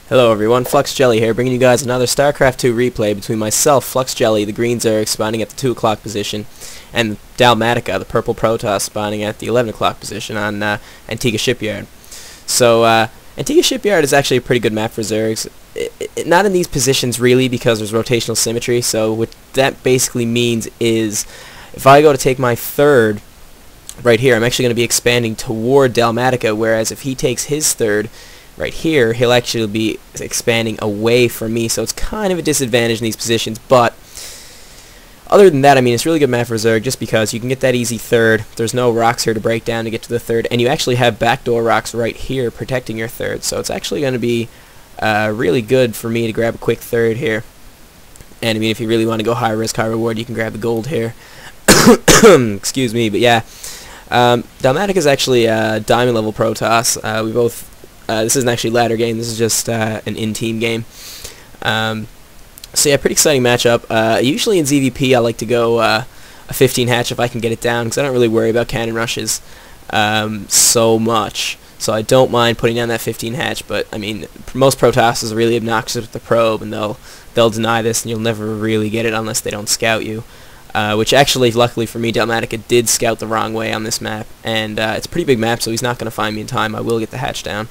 Hello everyone, fluxJeLLy here, bringing you guys another Starcraft 2 replay between myself, fluxJeLLy, the green Zerg spawning at the 2 o'clock position, and Dalmatica, the purple Protoss, spawning at the 11 o'clock position on Antiga shipyard. So, Antiga shipyard is actually a pretty good map for Zergs. Not in these positions really, because there's rotational symmetry, so what that basically means is, if I go to take my third right here, I'm actually going to be expanding toward Dalmatica, whereas if he takes his third right here, he'll actually be expanding away from me, so it's kind of a disadvantage in these positions. But other than that, I mean, it's really good map for Zerg just because you can get that easy third. There's no rocks here to break down to get to the third, and you actually have backdoor rocks right here protecting your third, so it's actually going to be really good for me to grab a quick third here. And I mean, if you really want to go high risk, high reward, you can grab the gold here. Excuse me, but yeah, Dalmatica is actually a diamond level Protoss. We both this isn't actually ladder game, this is just an in-team game. So yeah, pretty exciting matchup. Usually in ZVP I like to go a 15 hatch if I can get it down, because I don't really worry about cannon rushes so much. So I don't mind putting down that 15 hatch, but I mean, most Protosses are really obnoxious with the probe, and they'll deny this, and you'll never really get it unless they don't scout you. Which actually, luckily for me, Dalmatica did scout the wrong way on this map, and it's a pretty big map, so he's not going to find me in time. I will get the hatch down.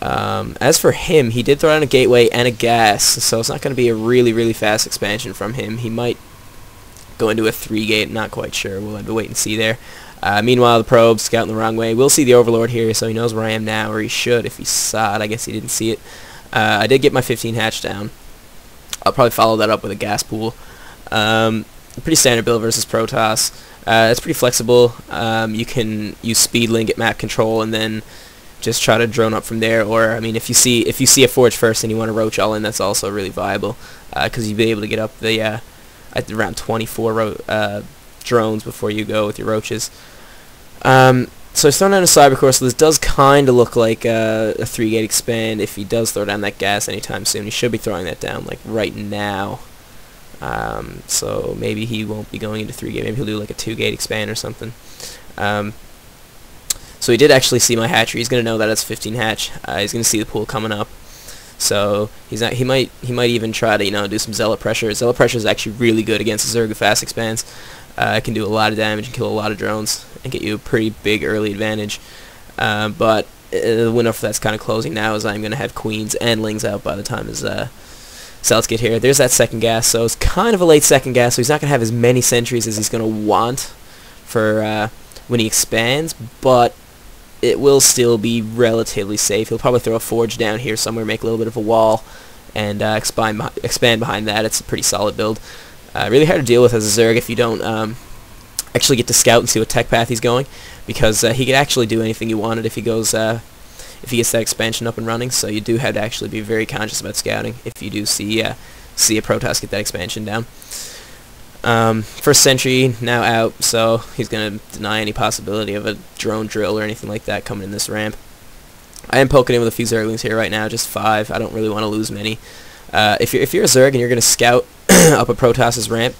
As for him, he did throw down a gateway and a gas, so it's not going to be a really fast expansion from him. He might go into a 3-gate, not quite sure. We'll have to wait and see there. Meanwhile, the probe scouting the wrong way. We'll see the Overlord here, so he knows where I am now, or he should if he saw it. I guess he didn't see it. I did get my 15 hatch down. I'll probably follow that up with a gas pool. Pretty standard build versus Protoss. It's pretty flexible. You can use speed link at map control and then just try to drone up from there. Or I mean, if you see a forge first and you want to roach all in, that's also really viable, because you'll be able to get up the at around 24 drones before you go with your roaches. So he's throwing down a cyber core, so this does kind of look like a 3-gate expand. If he does throw down that gas anytime soon, he should be throwing that down like right now. So maybe he won't be going into 3-gate. Maybe he'll do like a 2-gate expand or something. So he did actually see my hatchery. He's gonna know that it's 15 hatch. He's gonna see the pool coming up. So he's not. He might even try to do some zealot pressure. Zealot pressure is actually really good against a Zerg who fast expands. It can do a lot of damage and kill a lot of drones and get you a pretty big early advantage. But the window for that's kind of closing now, as I'm gonna have queens and lings out by the time as Zealots get here. There's that second gas, so it's kind of a late second gas, so he's not going to have as many sentries as he's going to want for when he expands, but it will still be relatively safe. He'll probably throw a forge down here somewhere, make a little bit of a wall, and expand behind that. It's a pretty solid build. Really hard to deal with as a Zerg if you don't actually get to scout and see what tech path he's going, because he could actually do anything you wanted if he goes if he gets that expansion up and running. So you do have to actually be very conscious about scouting if you do see a Protoss get that expansion down. First sentry now out, so he's going to deny any possibility of a drone drill or anything like that coming in this ramp. I am poking in with a few Zerglings here right now, just 5. I don't really want to lose many. If you're a Zerg and you're going to scout up a Protoss's ramp,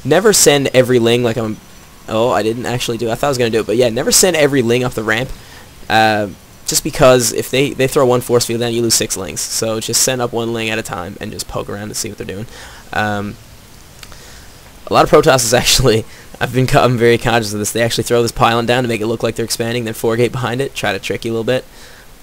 never send every ling like I'm... Oh, I didn't actually do it. I thought I was going to do it, but yeah, never send every ling up the ramp. Just because if they throw one force field down, you lose 6 lings. So just send up 1 ling at a time and just poke around to see what they're doing. A lot of Protosses actually, I'm very conscious of this. They actually throw this pylon down to make it look like they're expanding, then 4-gate behind it, try to trick you a little bit.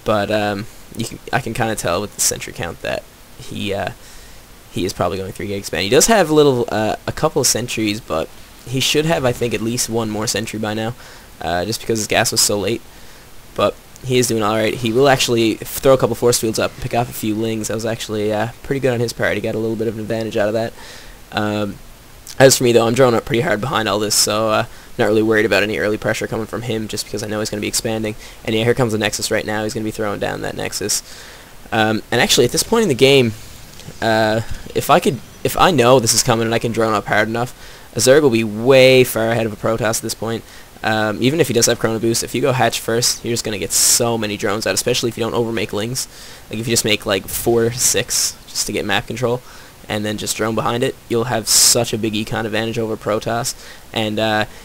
But I can kind of tell with the sentry count that he is probably going 3-gate expand. He does have a couple of sentries, but he should have, I think, at least 1 more sentry by now, just because his gas was so late. But he is doing alright. He will actually throw a couple force fields up and pick off a few lings. That was actually pretty good on his part. He got a little bit of an advantage out of that. As for me, though, I'm drawing up pretty hard behind all this, so not really worried about any early pressure coming from him, just because I know he's going to be expanding. And yeah, here comes the Nexus right now. He's going to be throwing down that Nexus. And actually, at this point in the game, if I know this is coming and I can drone up hard enough, a Zerg will be way far ahead of a Protoss at this point. Even if he does have Chrono Boost, if you go hatch first, you're just going to get so many drones out, especially if you don't overmake lings. Like if you just make like 4 to 6 just to get map control, and then just drone behind it, you'll have such a big econ advantage over Protoss. And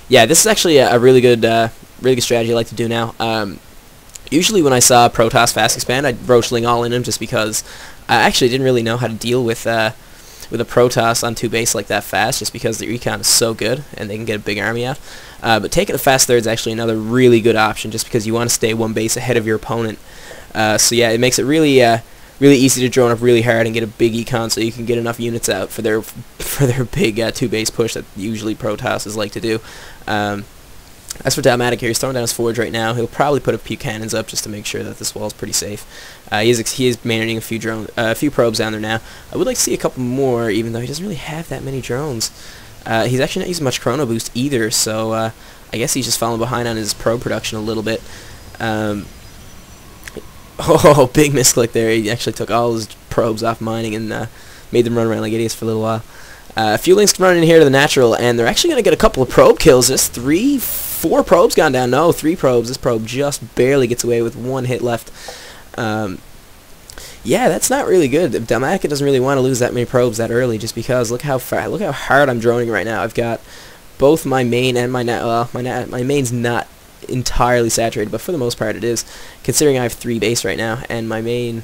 yeah, this is actually a really good strategy I like to do now. Usually when I saw Protoss fast expand, I'd Roachling all in him just because I actually didn't really know how to deal with a Protoss on 2 base like that fast, just because the recon is so good and they can get a big army out. But taking a fast third is actually another really good option, just because you want to stay 1 base ahead of your opponent. So yeah, it makes it really really easy to drone up really hard and get a big econ, so you can get enough units out for their big 2 base push that usually Protosses like to do. As for Dalmatica here, he's throwing down his forge right now. He'll probably put a few cannons up just to make sure that this wall is pretty safe. He is managing a few probes down there now. I would like to see a couple more, even though he doesn't really have that many drones. He's actually not using much chrono boost either, so I guess he's just falling behind on his probe production a little bit. Oh, big misclick there. He actually took all his probes off mining and made them run around like idiots for a little while. A few links run in here to the natural, and they're actually going to get a couple of probe kills. Just 4 probes gone down. No, 3 probes. This probe just barely gets away with 1 hit left. Yeah, that's not really good. Dalmatica doesn't really want to lose that many probes that early, just because look how hard I'm droning right now. I've got both my main and my my main's not entirely saturated, but for the most part it is, considering I have 3 base right now, and my main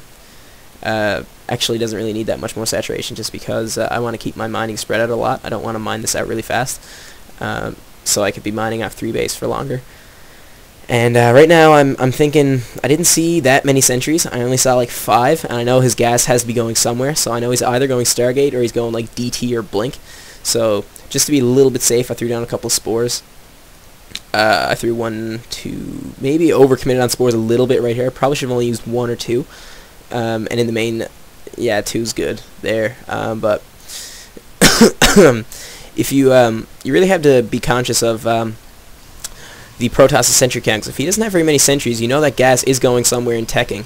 actually doesn't really need that much more saturation, just because I want to keep my mining spread out a lot. I don't want to mine this out really fast, so I could be mining off 3 base for longer. And right now I'm thinking, I didn't see that many sentries. I only saw like 5, and I know his gas has to be going somewhere, so I know he's either going Stargate or he's going like DT or Blink. So just to be a little bit safe, I threw down a couple of spores. I threw 1, 2, maybe overcommitted on spores a little bit right here. Probably should have only used 1 or 2. And in the main, yeah, 2's good there. But if you really have to be conscious of the Protoss sentry count, 'cause if he doesn't have very many sentries, you know that gas is going somewhere in teching,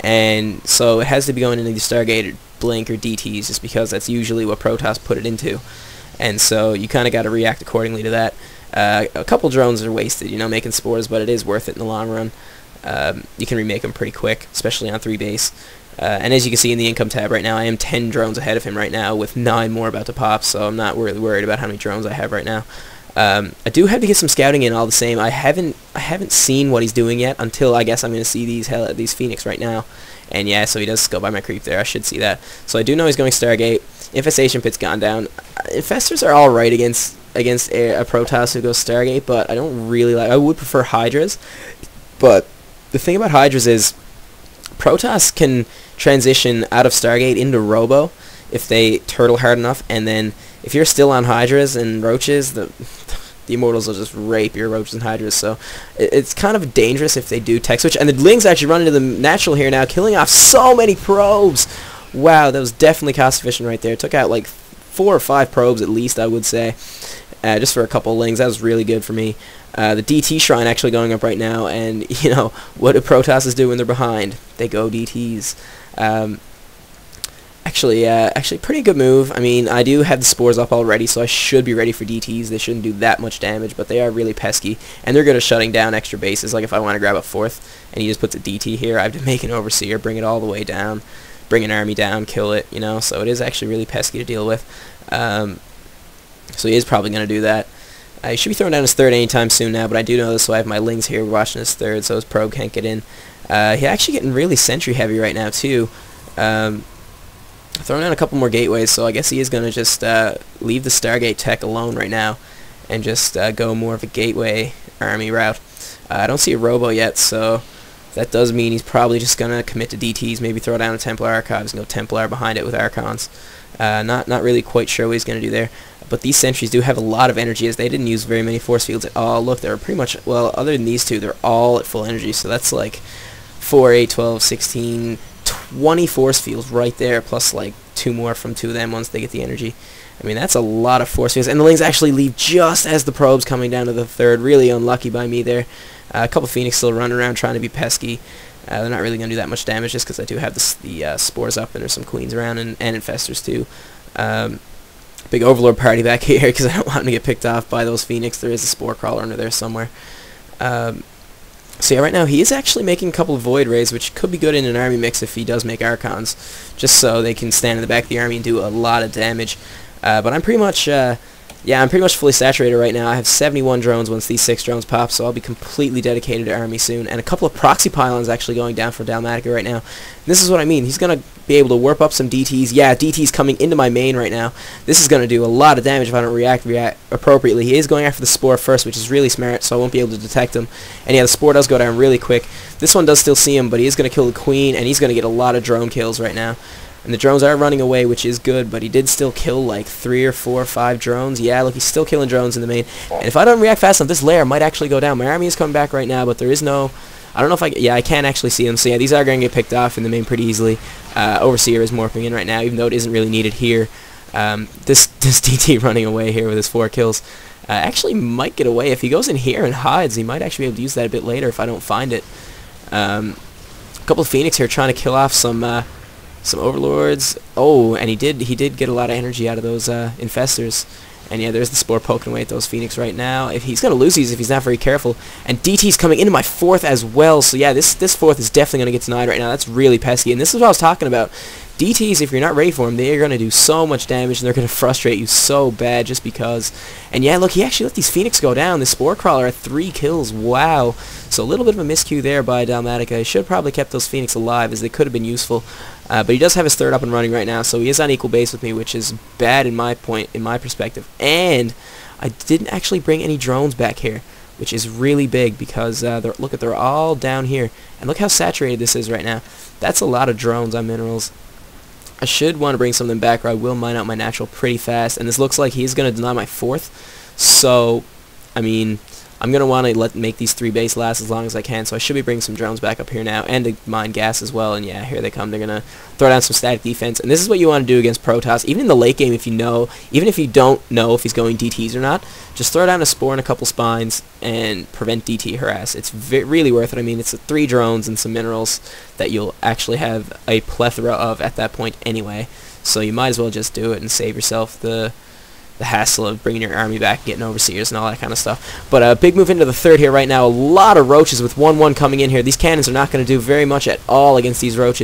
and so it has to be going into the Stargate or Blink or DTs, just because that's usually what Protoss put it into, and so you kind of got to react accordingly to that. A couple drones are wasted, you know, making spores, but it is worth it in the long run. You can remake them pretty quick, especially on 3 base. And as you can see in the income tab right now, I am 10 drones ahead of him right now, with 9 more about to pop, so I'm not really worried about how many drones I have right now. I do have to get some scouting in all the same. I haven't seen what he's doing yet, until I guess I'm going to see these Phoenix right now. And yeah, so he does go by my creep there. I should see that. So I do know he's going Stargate. Infestation pit's gone down. Infestors are alright against a Protoss who goes Stargate, but I don't really like. I would prefer Hydras, but the thing about Hydras is Protoss can transition out of Stargate into Robo if they turtle hard enough, and then if you're still on Hydras and Roaches, the Immortals will just rape your Roaches and Hydras, so it's kind of dangerous if they do tech switch. And the Lings actually run into the natural here now, killing off so many probes. Wow, that was definitely cost efficient right there. Took out like 4 or 5 probes at least, I would say, just for a couple of Lings. That was really good for me. The DT Shrine actually going up right now, and you know what do Protosses do when they're behind? They go DTs. Actually, pretty good move. I mean, I do have the spores up already, so I should be ready for DTs. They shouldn't do that much damage, but they are really pesky, and they're good at shutting down extra bases. Like if I want to grab a 4th, and he just puts a DT here, I have to make an Overseer, bring it all the way down, bring an army down, kill it, you know. So it is actually really pesky to deal with. So he is probably going to do that. He should be throwing down his 3rd anytime soon now, but I do know this, so I have my Lings here watching his 3rd, so his probe can't get in. He's actually getting really sentry heavy right now too. Throwing down a couple more gateways, so I guess he is going to just leave the Stargate tech alone right now and just go more of a gateway army route. I don't see a Robo yet, so that does mean he's probably just going to commit to DTs, maybe throw down a Templar Archives and go Templar behind it with Archons. Not really quite sure what he's going to do there. But these sentries do have a lot of energy, as they didn't use very many force fields at all. Look, they're pretty much, well, other than these 2, they're all at full energy, so that's like 4, 8, 12, 16, 20 force fields right there, plus like 2 more from 2 of them once they get the energy. I mean, that's a lot of force fields, and the Lings actually leave just as the probe's coming down to the 3rd. Really unlucky by me there. A couple Phoenix still running around trying to be pesky. They're not really going to do that much damage, just because I do have the spores up, and there's some Queens around, and Infestors too. Big Overlord party back here, because I don't want him to get picked off by those Phoenix. There is a Spore Crawler under there somewhere. So yeah, right now he is actually making a couple of Void Rays, which could be good in an army mix if he does make Archons, just so they can stand in the back of the army and do a lot of damage. But I'm pretty much yeah, I'm pretty much fully saturated right now. I have 71 drones once these 6 drones pop, so I'll be completely dedicated to army soon. And a couple of proxy pylons actually going down for Dalmatica right now. And this is what I mean. He's going to be able to warp up some DTs. Yeah, DT's coming into my main right now. This is going to do a lot of damage if I don't react appropriately. He is going after the Spore first, which is really smart, so I won't be able to detect him. And yeah, the Spore does go down really quick. This one does still see him, but he is going to kill the Queen, and he's going to get a lot of drone kills right now. And the drones are running away, which is good, but he did still kill like 3 or 4 or 5 drones. Yeah, look, he's still killing drones in the main. And if I don't react fast enough, this lair might actually go down. My army is coming back right now, but there is no... I don't know if I... Yeah, I can't actually see them. So yeah, these are going to get picked off in the main pretty easily. Overseer is morphing in right now, even though it isn't really needed here. This DT running away here with his 4 kills actually might get away. If he goes in here and hides, he might actually be able to use that a bit later if I don't find it. A couple of Phoenix here trying to kill off some overlords. Oh, and he did get a lot of energy out of those infestors. And yeah, there's the Spore poking away at those Phoenix right now. If he's gonna lose these if he's not very careful. And DT's coming into my 4th as well. So yeah, this 4th is definitely gonna get denied right now. That's really pesky. And this is what I was talking about. DTs, if you're not ready for them, they're going to do so much damage, and they're going to frustrate you so bad just because. And yeah, look, he actually let these Phoenix go down. The Spore Crawler at 3 kills. Wow. So a little bit of a miscue there by Dalmatica. He should have probably kept those Phoenix alive, as they could have been useful. But he does have his 3rd up and running right now, so he is on equal base with me, which is bad in my perspective. And I didn't actually bring any drones back here, which is really big because they're all down here. And look how saturated this is right now. That's a lot of drones on minerals. I should want to bring some of them back, or I will mine out my natural pretty fast. And this looks like he's going to deny my 4th. So, I mean, I'm going to want to make these 3 base last as long as I can. So I should be bringing some drones back up here now, and to mine gas as well. And yeah, here they come. They're going to throw down some static defense. And this is what you want to do against Protoss. Even in the late game, if you know, even if you don't know if he's going DTs or not, just throw down a Spore and a couple spines and prevent DT harass. It's really worth it. I mean, it's 3 drones and some minerals that you'll actually have a plethora of at that point anyway. So you might as well just do it and save yourself the hassle of bringing your army back, getting overseers and all that kind of stuff. But a big move into the 3rd here right now. A lot of roaches with 1-1 coming in here. These cannons are not going to do very much at all against these roaches.